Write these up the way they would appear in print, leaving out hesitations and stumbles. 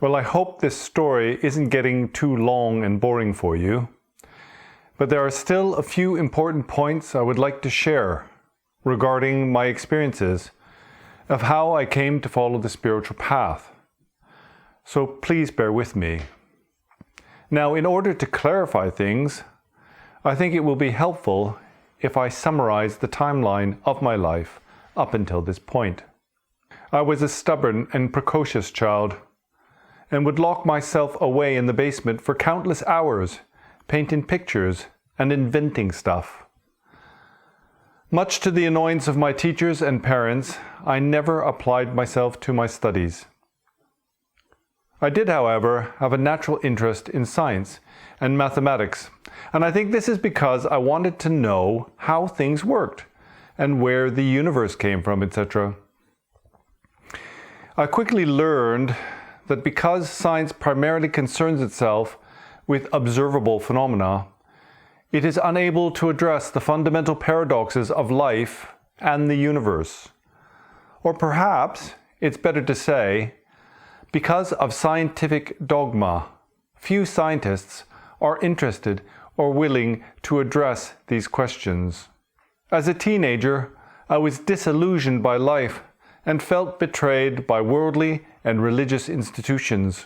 Well, I hope this story isn't getting too long and boring for you, but there are still a few important points I would like to share regarding my experiences of how I came to follow the spiritual path. So please bear with me. Now, in order to clarify things, I think it will be helpful if I summarize the timeline of my life up until this point. I was a stubborn and precocious child, and would lock myself away in the basement for countless hours, painting pictures and inventing stuff. Much to the annoyance of my teachers and parents, I never applied myself to my studies. I did, however, have a natural interest in science and mathematics, and I think this is because I wanted to know how things worked and where the universe came from, etc. I quickly learned that because science primarily concerns itself with observable phenomena, it is unable to address the fundamental paradoxes of life and the universe. Or perhaps it's better to say, because of scientific dogma, few scientists are interested or willing to address these questions. As a teenager, I was disillusioned by life and felt betrayed by worldly and religious institutions.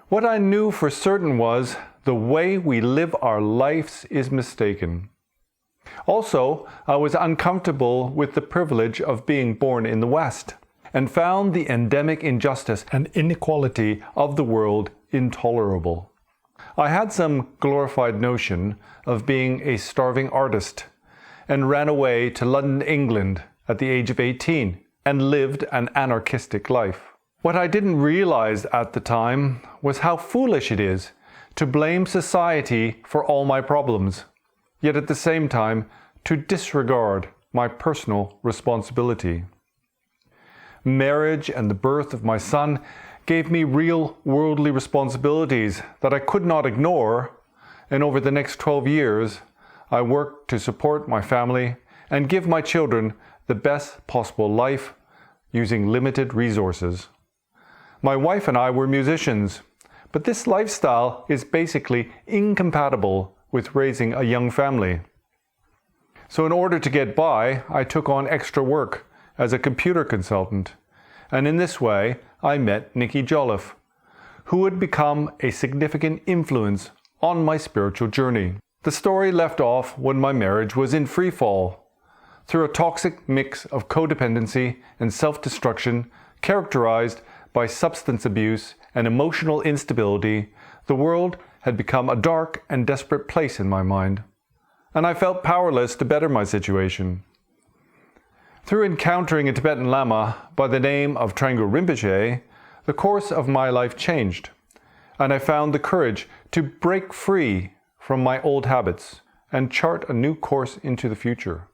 What I knew for certain was the way we live our lives is mistaken. Also, I was uncomfortable with the privilege of being born in the West and found the endemic injustice and inequality of the world intolerable. I had some glorified notion of being a starving artist and ran away to London, England at the age of 18 and lived an anarchistic life. What I didn't realize at the time was how foolish it is to blame society for all my problems, yet at the same time to disregard my personal responsibility. Marriage and the birth of my son gave me real worldly responsibilities that I could not ignore, and over the next 12 years, I worked to support my family and give my children the best possible life using limited resources. My wife and I were musicians, but this lifestyle is basically incompatible with raising a young family. So in order to get by, I took on extra work as a computer consultant, and in this way I met Nikki Jolliffe, who would become a significant influence on my spiritual journey. The story left off when my marriage was in free fall, through a toxic mix of codependency and self-destruction characterized by substance abuse and emotional instability. The world had become a dark and desperate place in my mind, and I felt powerless to better my situation. Through encountering a Tibetan Lama by the name of Trengel Rinpoche, the course of my life changed, and I found the courage to break free from my old habits and chart a new course into the future.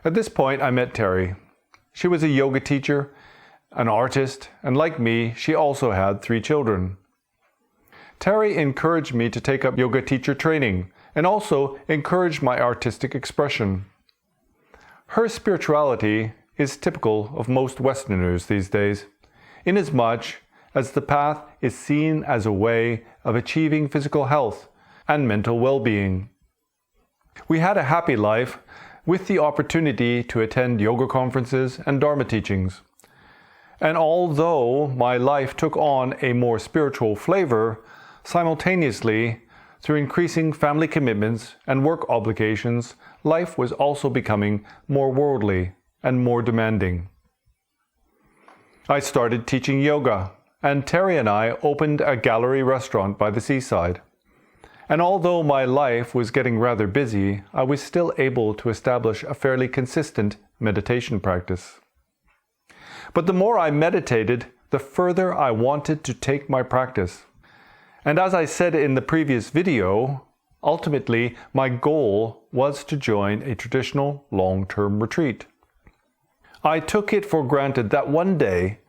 At this point, I met Terry. She was a yoga teacher, an artist, and like me, she also had 3 children. Terry encouraged me to take up yoga teacher training and also encouraged my artistic expression. Her spirituality is typical of most Westerners these days, inasmuch as the path is seen as a way of achieving physical health and mental well-being. We had a happy life with the opportunity to attend yoga conferences and Dharma teachings. And although my life took on a more spiritual flavor, simultaneously, through increasing family commitments and work obligations, life was also becoming more worldly and more demanding. I started teaching yoga, and Terry and I opened a gallery restaurant by the seaside. And although my life was getting rather busy, I was still able to establish a fairly consistent meditation practice. But the more I meditated, the further I wanted to take my practice. And as I said in the previous video, ultimately my goal was to join a traditional long-term retreat. I took it for granted that one day,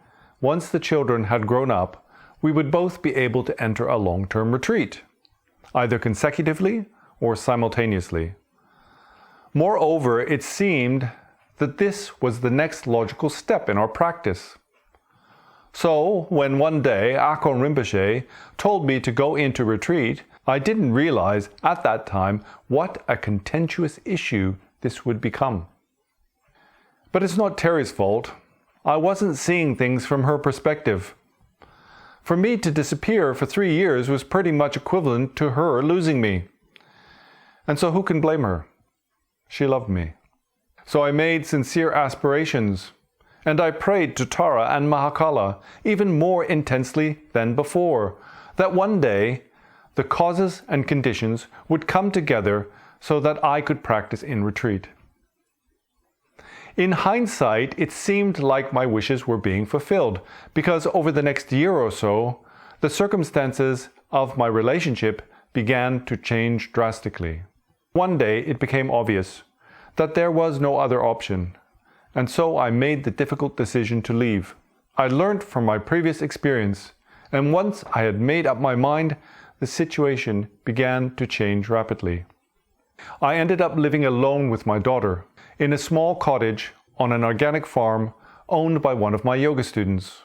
once the children had grown up, we would both be able to enter a long-term retreat, either consecutively or simultaneously. Moreover, it seemed that this was the next logical step in our practice. So, when one day Akon Rinpoche told me to go into retreat, I didn't realize at that time what a contentious issue this would become. But it's not Terry's fault. I wasn't seeing things from her perspective. For me to disappear for 3 years was pretty much equivalent to her losing me. And so who can blame her? She loved me. So I made sincere aspirations, and I prayed to Tara and Mahakala even more intensely than before, that one day the causes and conditions would come together so that I could practice in retreat. In hindsight, it seemed like my wishes were being fulfilled, because over the next year or so, the circumstances of my relationship began to change drastically. One day it became obvious that there was no other option, and so I made the difficult decision to leave. I learned from my previous experience, and once I had made up my mind, the situation began to change rapidly. I ended up living alone with my daughter in a small cottage on an organic farm owned by one of my yoga students.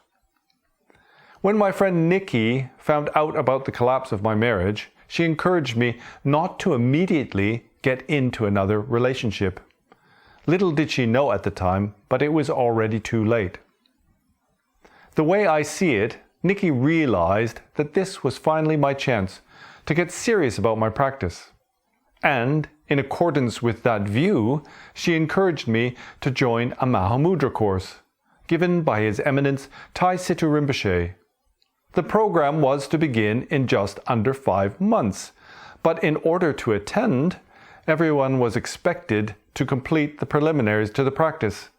When my friend Nikki found out about the collapse of my marriage, she encouraged me not to immediately get into another relationship. Little did she know at the time, but it was already too late. The way I see it, Nikki realized that this was finally my chance to get serious about my practice. And, in accordance with that view, she encouraged me to join a Mahamudra course, given by His Eminence Tai Situ Rinpoche. The program was to begin in just under 5 months, but in order to attend, everyone was expected to complete the preliminaries to the practice.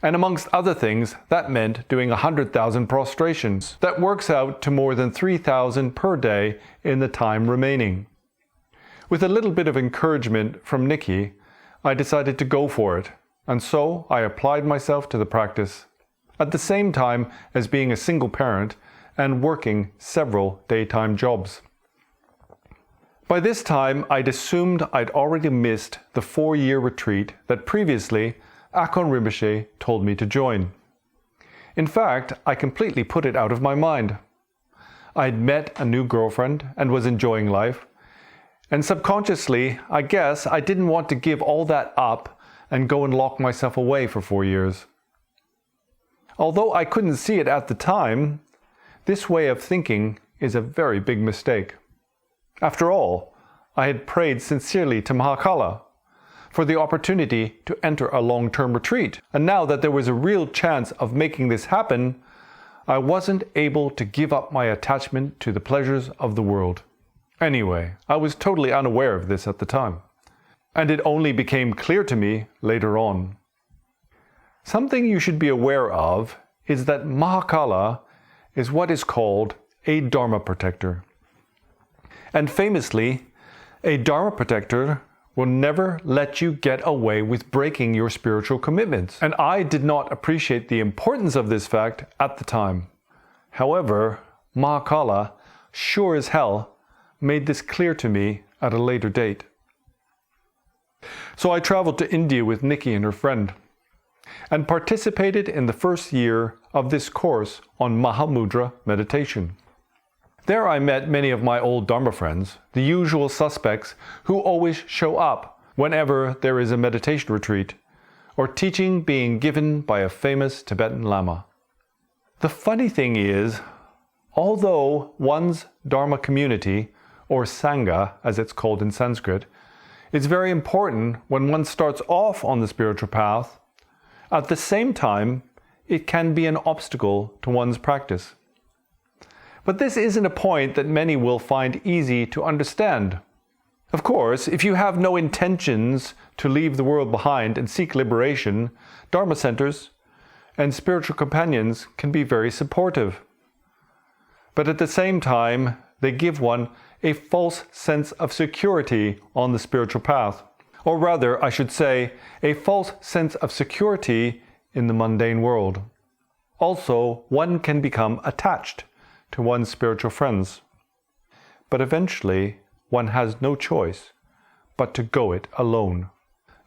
And amongst other things, that meant doing 100,000 prostrations. That works out to more than 3,000 per day in the time remaining. With a little bit of encouragement from Nikki, I decided to go for it, and so I applied myself to the practice, at the same time as being a single parent and working several daytime jobs. By this time, I'd assumed I'd already missed the 4-year retreat that previously Akon Rinpoche told me to join. In fact, I completely put it out of my mind. I'd met a new girlfriend and was enjoying life, and subconsciously, I guess, I didn't want to give all that up and go and lock myself away for 4 years. Although I couldn't see it at the time, this way of thinking is a very big mistake. After all, I had prayed sincerely to Mahakala for the opportunity to enter a long-term retreat, and now that there was a real chance of making this happen, I wasn't able to give up my attachment to the pleasures of the world. Anyway, I was totally unaware of this at the time, and it only became clear to me later on. Something you should be aware of is that Mahakala is what is called a Dharma protector. And famously, a Dharma protector will never let you get away with breaking your spiritual commitments. And I did not appreciate the importance of this fact at the time. However, Mahakala, sure as hell, made this clear to me at a later date. So I traveled to India with Nikki and her friend, and participated in the first year of this course on Mahamudra meditation. There I met many of my old Dharma friends, the usual suspects who always show up whenever there is a meditation retreat, or teaching being given by a famous Tibetan Lama. The funny thing is, although one's Dharma community, or Sangha as it's called in Sanskrit, is very important when one starts off on the spiritual path, at the same time, it can be an obstacle to one's practice. But this isn't a point that many will find easy to understand. Of course, if you have no intentions to leave the world behind and seek liberation, Dharma centers and spiritual companions can be very supportive. But at the same time, they give one a false sense of security on the spiritual path. Or rather, I should say, a false sense of security in the mundane world. Also, one can become attached to one's spiritual friends. But eventually, one has no choice but to go it alone.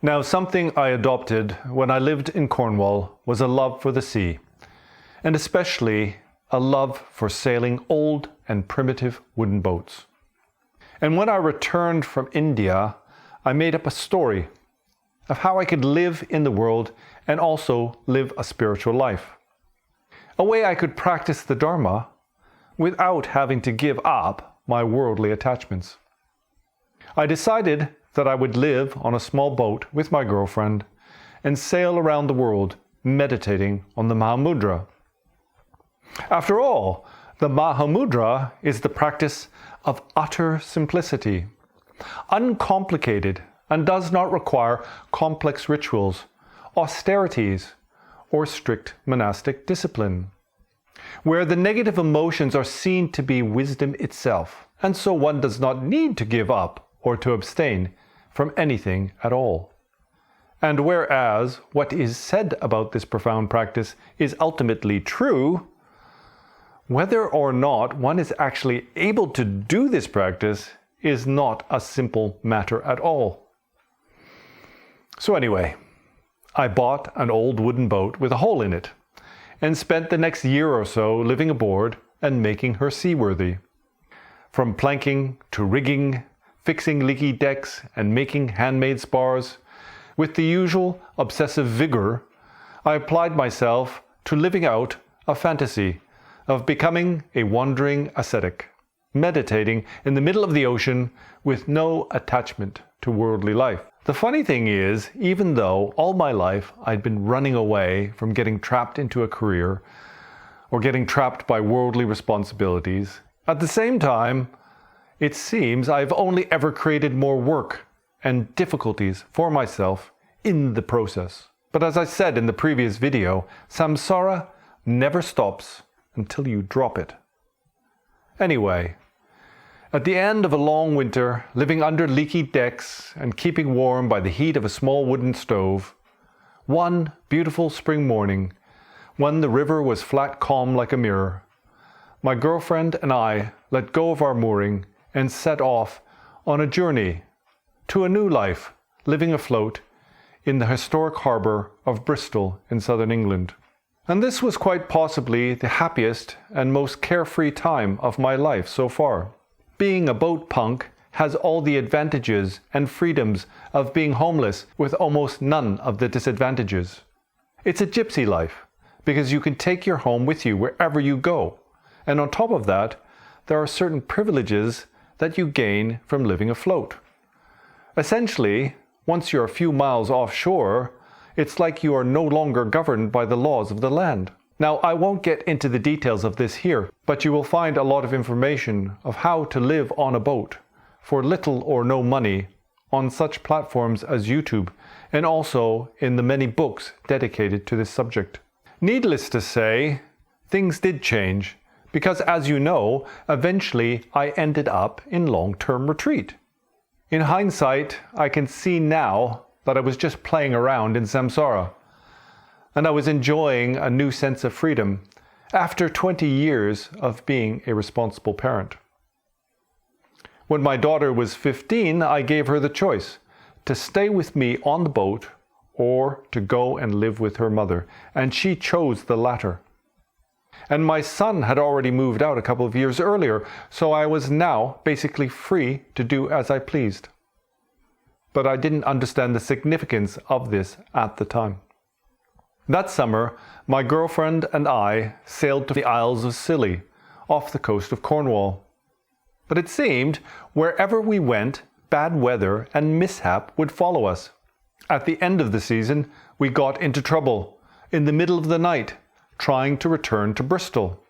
Now, something I adopted when I lived in Cornwall was a love for the sea. and especially a love for sailing old and primitive wooden boats. And when I returned from India, I made up a story of how I could live in the world and also live a spiritual life. A way I could practice the Dharma without having to give up my worldly attachments. I decided that I would live on a small boat with my girlfriend and sail around the world meditating on the Mahamudra. After all, the Mahamudra is the practice of utter simplicity, uncomplicated, and does not require complex rituals, austerities, or strict monastic discipline, where the negative emotions are seen to be wisdom itself, and so one does not need to give up or to abstain from anything at all. And whereas what is said about this profound practice is ultimately true, whether or not one is actually able to do this practice is not a simple matter at all. So anyway, I bought an old wooden boat with a hole in it and spent the next year or so living aboard and making her seaworthy. From planking to rigging, fixing leaky decks and making handmade spars, with the usual obsessive vigor, I applied myself to living out a fantasy of becoming a wandering ascetic, meditating in the middle of the ocean with no attachment to worldly life. The funny thing is, even though all my life I'd been running away from getting trapped into a career or getting trapped by worldly responsibilities, at the same time, it seems I've only ever created more work and difficulties for myself in the process. But as I said in the previous video, Samsara never stops until you drop it. Anyway, at the end of a long winter, living under leaky decks and keeping warm by the heat of a small wooden stove, one beautiful spring morning, when the river was flat calm like a mirror, my girlfriend and I let go of our mooring and set off on a journey to a new life, living afloat in the historic harbour of Bristol in southern England. And this was quite possibly the happiest and most carefree time of my life so far. Being a boat punk has all the advantages and freedoms of being homeless with almost none of the disadvantages. It's a gypsy life because you can take your home with you wherever you go. And on top of that, there are certain privileges that you gain from living afloat. Essentially, once you're a few miles offshore, it's like you are no longer governed by the laws of the land. Now, I won't get into the details of this here, but you will find a lot of information of how to live on a boat for little or no money on such platforms as YouTube, and also in the many books dedicated to this subject. Needless to say, things did change, because as you know, eventually I ended up in long-term retreat. In hindsight, I can see now that I was just playing around in Samsara, and I was enjoying a new sense of freedom after 20 years of being a responsible parent. When my daughter was 15, I gave her the choice to stay with me on the boat or to go and live with her mother, and she chose the latter. And my son had already moved out a couple of years earlier, so I was now basically free to do as I pleased. But I didn't understand the significance of this at the time. That summer, my girlfriend and I sailed to the Isles of Scilly, off the coast of Cornwall. But it seemed, wherever we went, bad weather and mishap would follow us. At the end of the season, we got into trouble, in the middle of the night, trying to return to Bristol.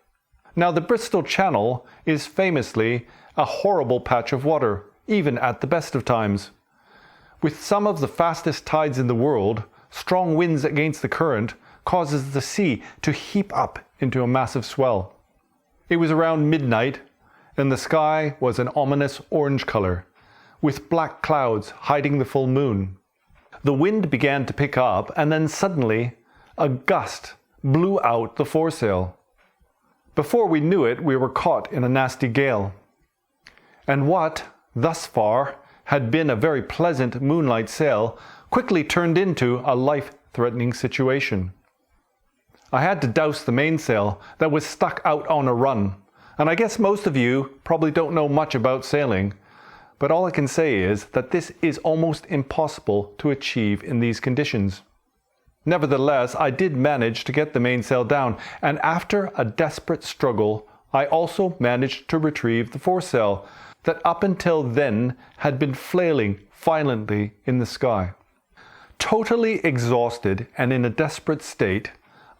Now, the Bristol Channel is famously a horrible patch of water, even at the best of times. With some of the fastest tides in the world, strong winds against the current causes the sea to heap up into a massive swell. It was around midnight, and the sky was an ominous orange color, with black clouds hiding the full moon. The wind began to pick up, and then suddenly a gust blew out the foresail. Before we knew it, we were caught in a nasty gale. And what, thus far, had been a very pleasant moonlight sail quickly turned into a life-threatening situation. I had to douse the mainsail that was stuck out on a run. And I guess most of you probably don't know much about sailing, but all I can say is that this is almost impossible to achieve in these conditions. Nevertheless, I did manage to get the mainsail down, and after a desperate struggle, I also managed to retrieve the foresail that up until then had been flailing violently in the sky. Totally exhausted and in a desperate state,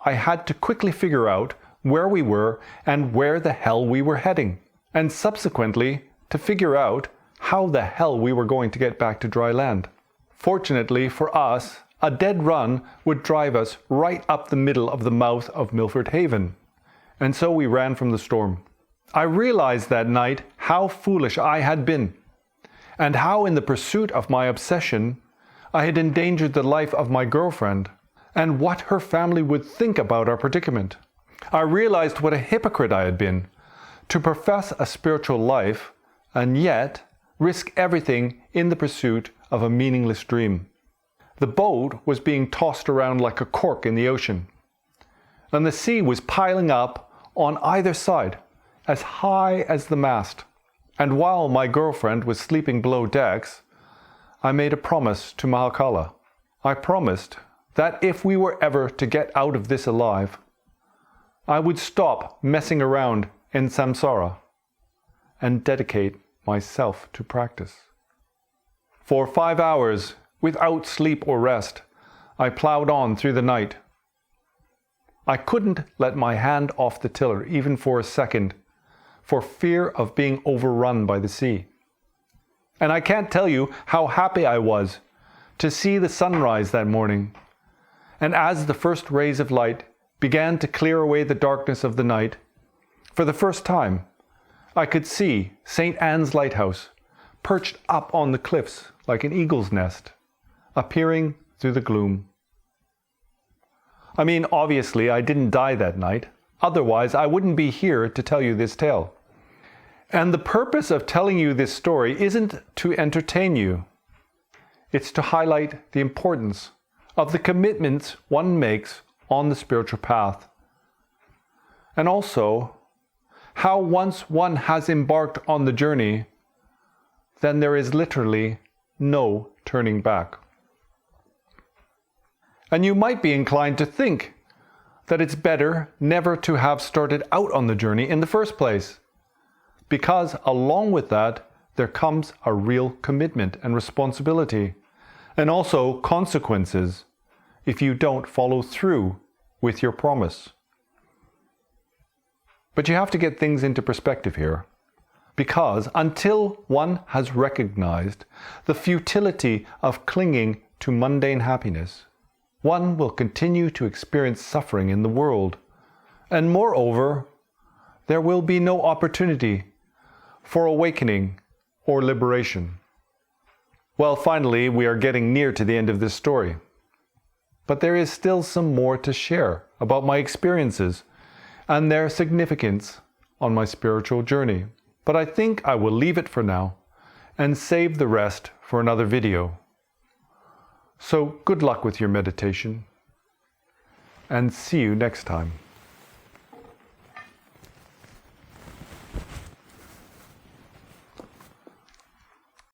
I had to quickly figure out where we were and where the hell we were heading, and subsequently to figure out how the hell we were going to get back to dry land. Fortunately for us, a dead run would drive us right up the middle of the mouth of Milford Haven, and so we ran from the storm. I realized that night how foolish I had been, and how in the pursuit of my obsession, I had endangered the life of my girlfriend, and what her family would think about our predicament. I realized what a hypocrite I had been, to profess a spiritual life, and yet risk everything in the pursuit of a meaningless dream. The boat was being tossed around like a cork in the ocean, and the sea was piling up on either side, as high as the mast. And while my girlfriend was sleeping below decks, I made a promise to Mahakala. I promised that if we were ever to get out of this alive, I would stop messing around in Samsara and dedicate myself to practice. For 5 hours, without sleep or rest, I plowed on through the night. I couldn't let my hand off the tiller even for a second, for fear of being overrun by the sea. And I can't tell you how happy I was to see the sunrise that morning. And as the first rays of light began to clear away the darkness of the night, for the first time, I could see St. Anne's Lighthouse, perched up on the cliffs like an eagle's nest, appearing through the gloom. I mean, obviously, I didn't die that night. Otherwise, I wouldn't be here to tell you this tale. And the purpose of telling you this story isn't to entertain you. It's to highlight the importance of the commitments one makes on the spiritual path. And also, how once one has embarked on the journey, then there is literally no turning back. And you might be inclined to think that it's better never to have started out on the journey in the first place, because along with that, there comes a real commitment and responsibility, and also consequences if you don't follow through with your promise. But you have to get things into perspective here, because until one has recognized the futility of clinging to mundane happiness, one will continue to experience suffering in the world, and moreover, there will be no opportunity for awakening or liberation. Well, finally, we are getting near to the end of this story. But there is still some more to share about my experiences and their significance on my spiritual journey. But I think I will leave it for now and save the rest for another video. So good luck with your meditation, and see you next time.